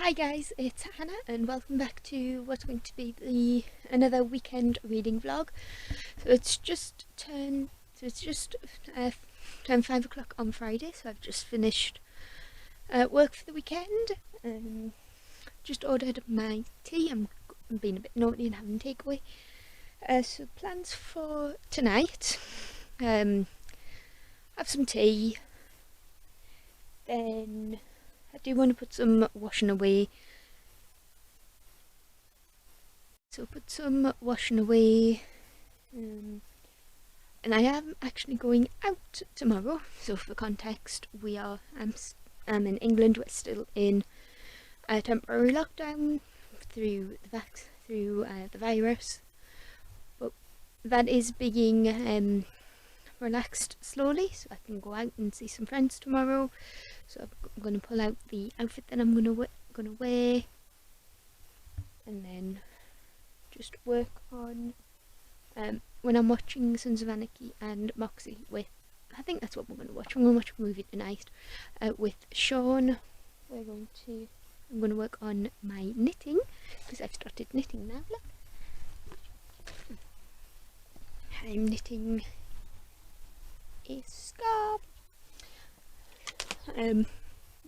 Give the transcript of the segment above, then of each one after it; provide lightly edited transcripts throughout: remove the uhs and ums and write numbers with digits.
Hi guys, it's Hannah and welcome back to what's going to be another weekend reading vlog. So it's just turned 5 o'clock on Friday, so I've just finished work for the weekend. Just ordered my tea. I'm being a bit naughty and having takeaway. So plans for tonight, have some tea, then I do want to put some washing away. So put some washing away, and I am actually going out tomorrow. So for context, I'm in England. We're still in a temporary lockdown through the virus, but that is being relaxed slowly, so I can go out and see some friends tomorrow. So I'm going to pull out the outfit that I'm going to wear, and then just work on when I'm watching Sons of Anarchy and Moxie with, I think that's what we're going to watch. I'm going to watch a movie tonight with Sean. I'm going to work on my knitting because I've started knitting now. Look, I'm knitting a scarf.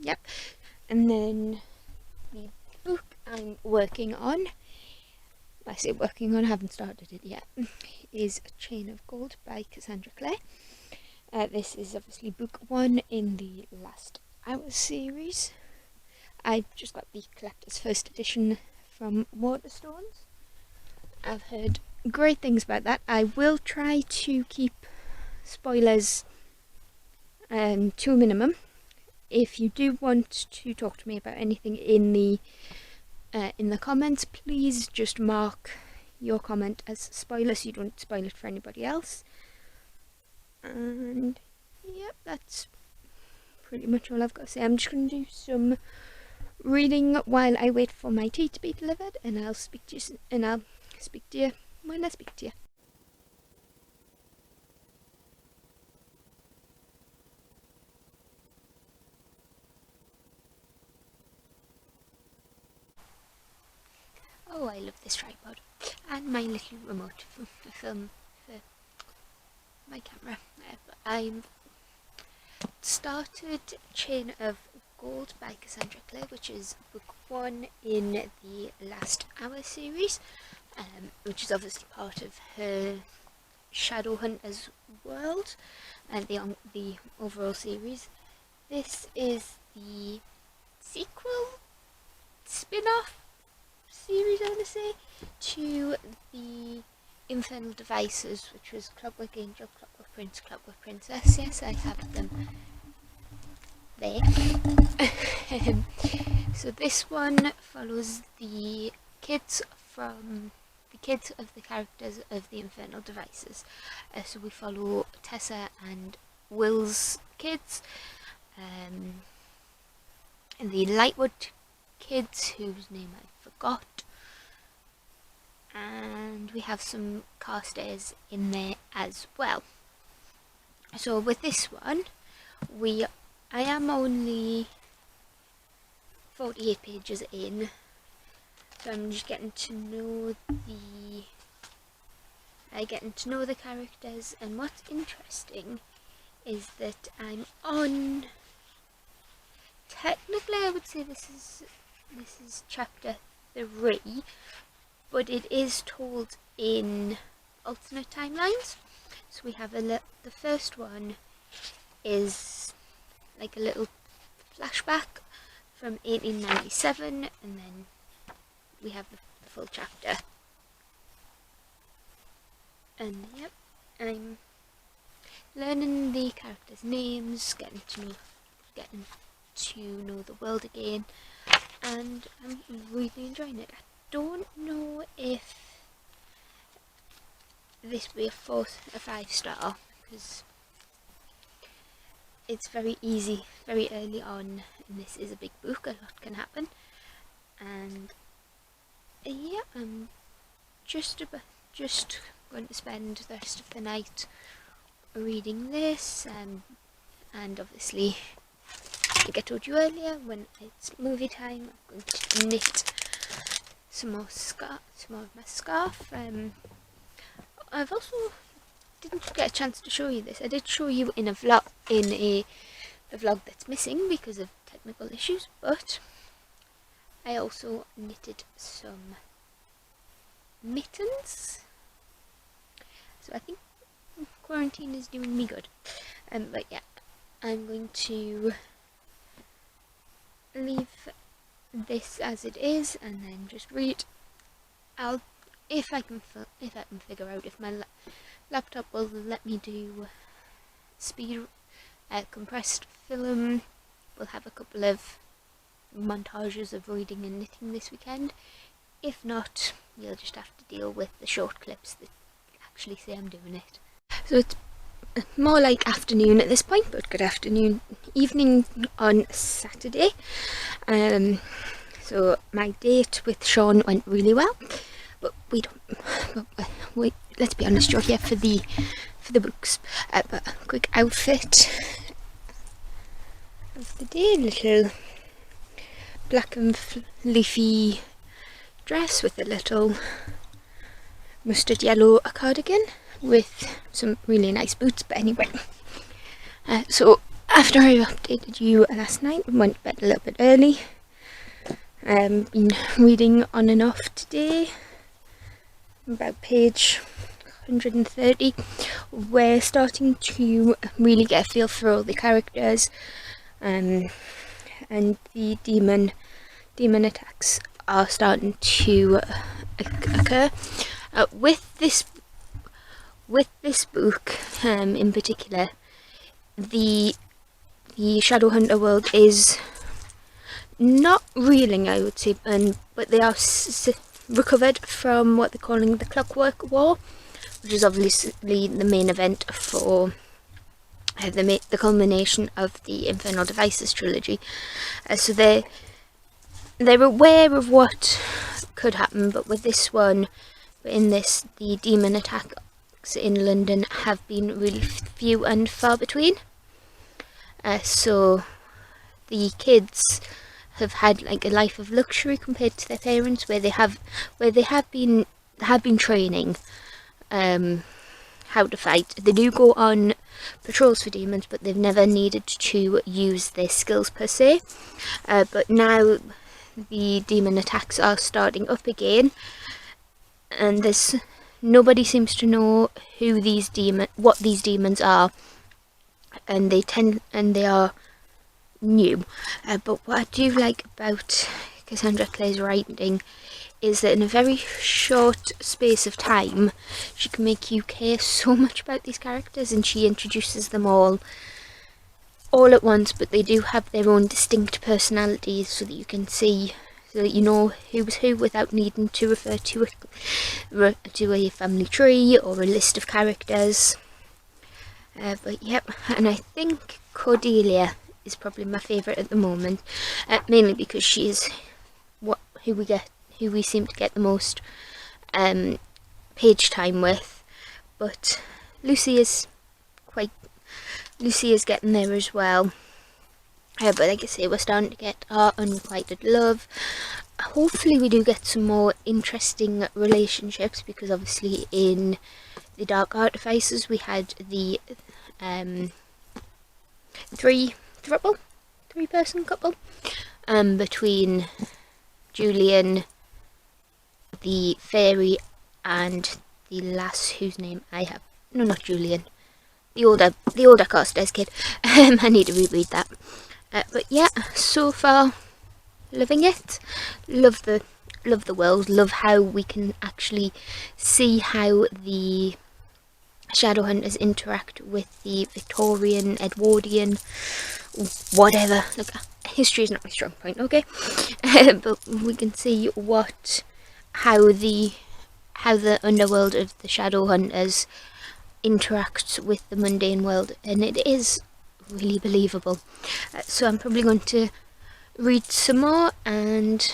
Yep, and then the book I'm working on, I say working on, I haven't started it yet, is A Chain of Gold by Cassandra Clare. This is obviously book 1 in the Last Hour series. I've just got the collector's first edition from Waterstones. I've heard great things about that. I will try to keep spoilers to a minimum. If you do want to talk to me about anything in the comments, please just mark your comment as spoiler so you don't spoil it for anybody else. And yep, that's pretty much all I've got to say. I'm just going to do some reading while I wait for my tea to be delivered, and I'll speak to you when I speak to you. Oh, I love this tripod and my little remote for film for my camera. I've started Chain of Gold by Cassandra Clare, which is book 1 in the Last Hour series, which is obviously part of her Shadowhunters world and the overall series. This is the sequel, spin-off series, I want to say, to the Infernal Devices, which was Clockwork Angel, Clockwork Prince, Clockwork Princess. Yes, I have them there. So this one follows the kids of the characters of the Infernal Devices. So we follow Tessa and Will's kids, and the Lightwood kids, whose name I forgot, and we have some Carstairs in there as well. So with this one, I am only 48 pages in, so I'm just getting to know the characters. And what's interesting is that I'm on, technically I would say this is chapter 3, but it is told in alternate timelines. So we have the first one is like a little flashback from 1897, and then we have the full chapter. And yep, I'm learning the characters' names, getting to know the world again, and I'm really enjoying it. I don't know if this will be a 5-star, because it's very easy, very early on, and this is a big book, a lot can happen. And yeah, I'm just going to spend the rest of the night reading this, and obviously like I told you earlier, when it's movie time, I'm going to knit some more of my scarf. I've also didn't get a chance to show you this. I did show you in a vlog, the vlog that's missing because of technical issues, but I also knitted some mittens. So I think quarantine is doing me good. But yeah, I'm going to leave this as it is and then just read. If I can figure out if my laptop will let me do speed compressed film. We'll have a couple of montages of reading and knitting this weekend. If not, you'll just have to deal with the short clips that actually say I'm doing it. So it's more like afternoon at this point, but good afternoon, evening on Saturday. So my date with Sean went really well, but let's be honest, you're here for the books. But a quick outfit of the day: little black and leafy dress with a little mustard yellow cardigan with some really nice boots. But anyway, so after I updated you last night, I went to bed a little bit early. Been reading on and off today, about page 130. We're starting to really get a feel for all the characters, and the demon attacks are starting to occur. With this book in particular, the Shadowhunter world is not reeling, I would say, but they are recovered from what they're calling the Clockwork War, which is obviously the main event for the culmination of the Infernal Devices trilogy. So they're aware of what could happen, but with this one, the demon attacks in London have been really few and far between. So the kids have had like a life of luxury compared to their parents, where they have been training how to fight. They do go on patrols for demons, but they've never needed to use their skills per se. But now the demon attacks are starting up again, and nobody seems to know what these demons are, and they are new. But what I do like about Cassandra Clare's writing is that in a very short space of time, she can make you care so much about these characters, and she introduces them all at once, but they do have their own distinct personalities, so that you can see, so that you know who's who without needing to refer to a family tree or a list of characters. But yep, and I think Cordelia is probably my favourite at the moment, mainly because she is who we seem to get the most page time with. But Lucy is getting there as well. But like I say, we're starting to get our unrequited love. Hopefully we do get some more interesting relationships, because obviously in the Dark Artificers we had the three-person couple between Julian, the fairy, and the lass whose name I have. No, not Julian. The older Carstairs kid. I need to reread that. But yeah, so far, loving it. Love the world. Love how we can actually see how the Shadowhunters interact with the Victorian, Edwardian, whatever. Like, history is not my strong point, okay? But we can see how the underworld of the Shadowhunters interacts with the mundane world, and it is really believable. So I'm probably going to read some more and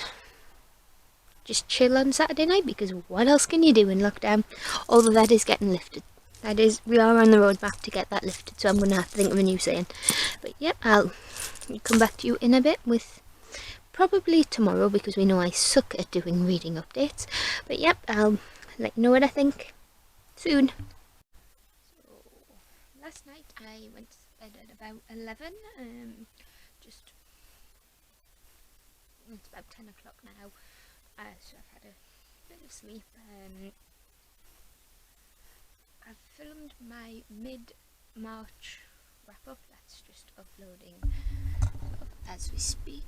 just chill on Saturday night, because what else can you do in lockdown? Although that is getting lifted that is, we are on the roadmap to get that lifted, so I'm going to have to think of a new saying. But yeah, I'll come back to you in a bit with probably tomorrow, because we know I suck at doing reading updates. But yep, I'll let you know what I think soon. So last night I went to bed at about 11. Just it's about 10 o'clock now, so I've had a bit of sleep. I've filmed my mid-March wrap-up. That's just uploading as we speak.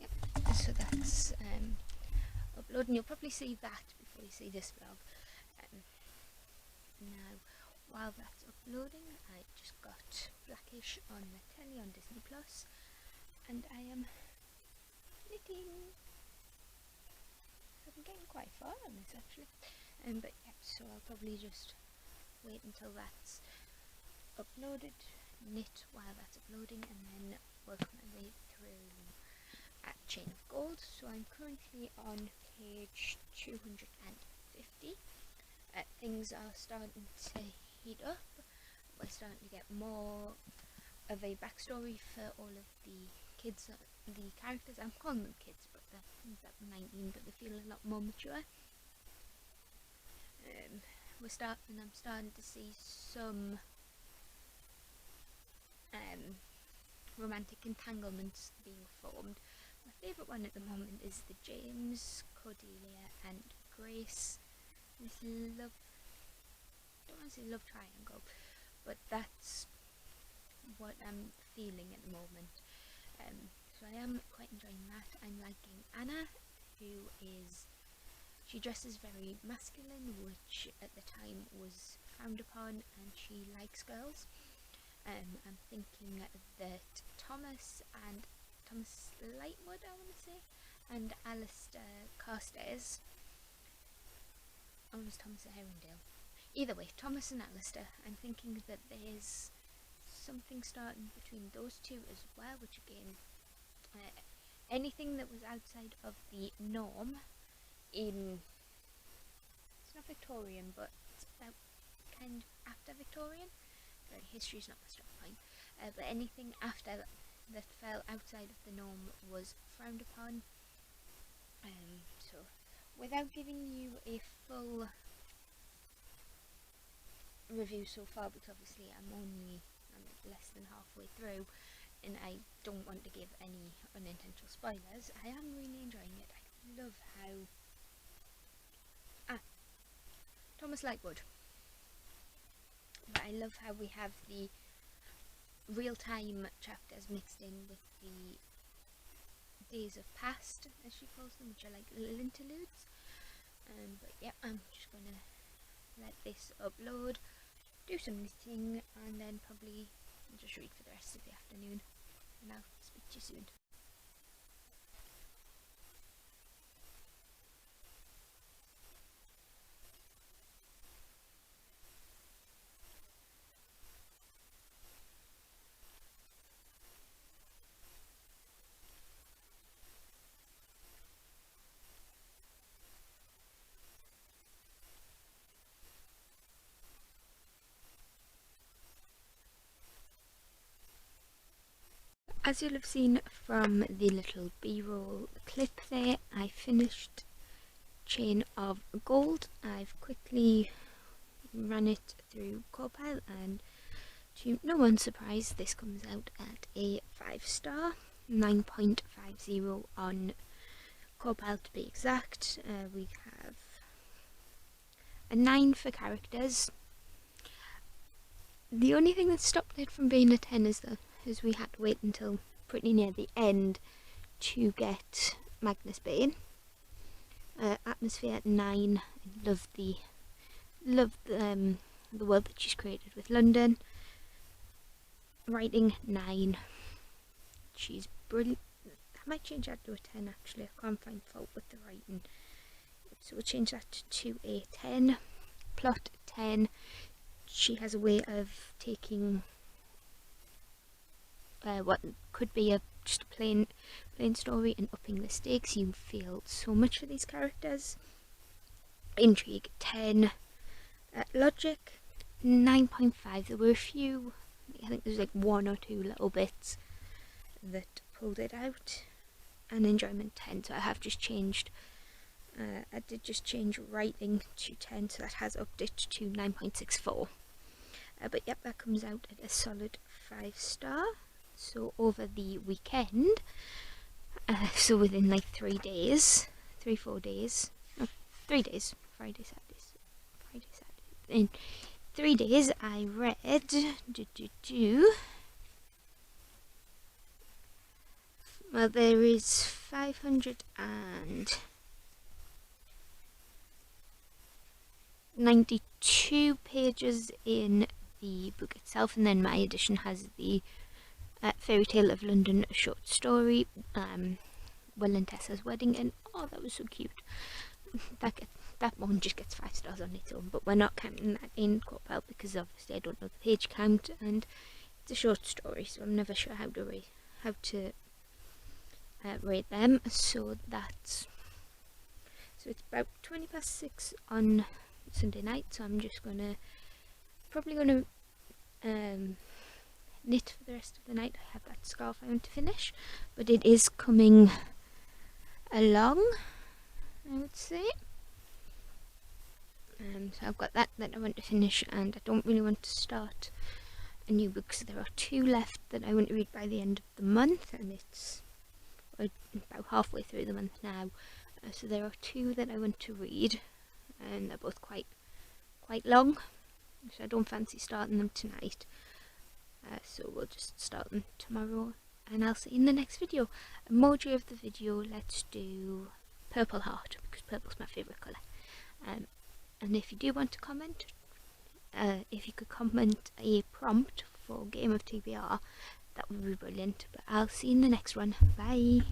Yep, so that's uploading. You'll probably see that before you see this vlog. Now, while that's uploading, I just got Blackish on the telly on Disney Plus, and I am knitting. I'm getting quite far on this actually. But yeah, so I'll probably just wait until that's uploaded, knit while that's uploading, and then work my way through at Chain of Gold. So I'm currently on page 250. Things are starting to heat up. We're starting to get more of a backstory for all of the kids, the characters. I'm calling them kids, but they're 19, but they feel a lot more mature. I'm starting to see some romantic entanglements being formed. My favourite one at the moment is the James, Cordelia and Grace. This love, I don't want to say love triangle, but that's what I'm feeling at the moment. So I am quite enjoying that. I'm liking Anna, she dresses very masculine, which at the time was frowned upon, and she likes girls. I'm thinking that Thomas Lightwood, I want to say, and Alistair Carstairs, was Thomas Herondale. Either way, Thomas and Alistair, I'm thinking that there's something starting between those two as well, which again, anything that was outside of the norm it's not Victorian, but it's about kind of after Victorian. History's not my strong point, but anything after that fell outside of the norm was frowned upon. So without giving you a full review so far, because obviously I'm less than halfway through and I don't want to give any unintentional spoilers, I am really enjoying it. I love how Thomas Lightwood, but I love how we have the real-time chapters mixed in with the days of past, as she calls them, which are like little interludes. But yeah, I'm just gonna let this upload, do some knitting, and then probably just read for the rest of the afternoon, and I'll speak to you soon. As you'll have seen from the little b-roll clip there, I finished Chain of Gold. I've quickly ran it through Corpal, and to no one's surprise, this comes out at a 5-star, 9.50 on Corpal to be exact. We have a 9 for characters. The only thing that stopped it from being a 10 is we had to wait until pretty near the end to get Magnus Bane. Atmosphere 9. I love the world that she's created with London. Writing 9. She's brilliant. I might change that to a 10 actually. I can't find fault with the writing, so we'll change that to a 10. Plot 10. She has a way of taking what could be just a plain story and upping the stakes. You feel so much for these characters. intrigue 10, logic 9.5. There were a few, I think there's like 1 or 2 little bits that pulled it out, and enjoyment 10. So I have just changed, I did just change writing to 10, so that has upped it to 9.64. But yep, that comes out at a solid 5-star. So over the weekend, so within like 3 days, 3-4 days, no, 3 days, Friday, Saturday, in 3 days I read, well, there is 592 pages in the book itself, and then my edition has the Fairy Tale of London short story, Will and Tessa's Wedding, and oh, that was so cute. That one just gets 5 stars on its own, but we're not counting that in Corpel because obviously I don't know the page count, and it's a short story, so I'm never sure how to rate them. So it's about 6:20 on Sunday night, so I'm just probably gonna knit for the rest of the night. I have that scarf I want to finish, but it is coming along, I would say. So I've got that I want to finish, and I don't really want to start a new book, so there are 2 left that I want to read by the end of the month, and it's about halfway through the month now. So there are 2 that I want to read, and they're both quite long, so I don't fancy starting them tonight. So we'll just start them tomorrow, and I'll see you in the next video. Emoji of the video, let's do Purple Heart, because purple's my favourite colour. And if you do want to comment, if you could comment a prompt for Game of TBR, that would be brilliant. But I'll see you in the next one. Bye!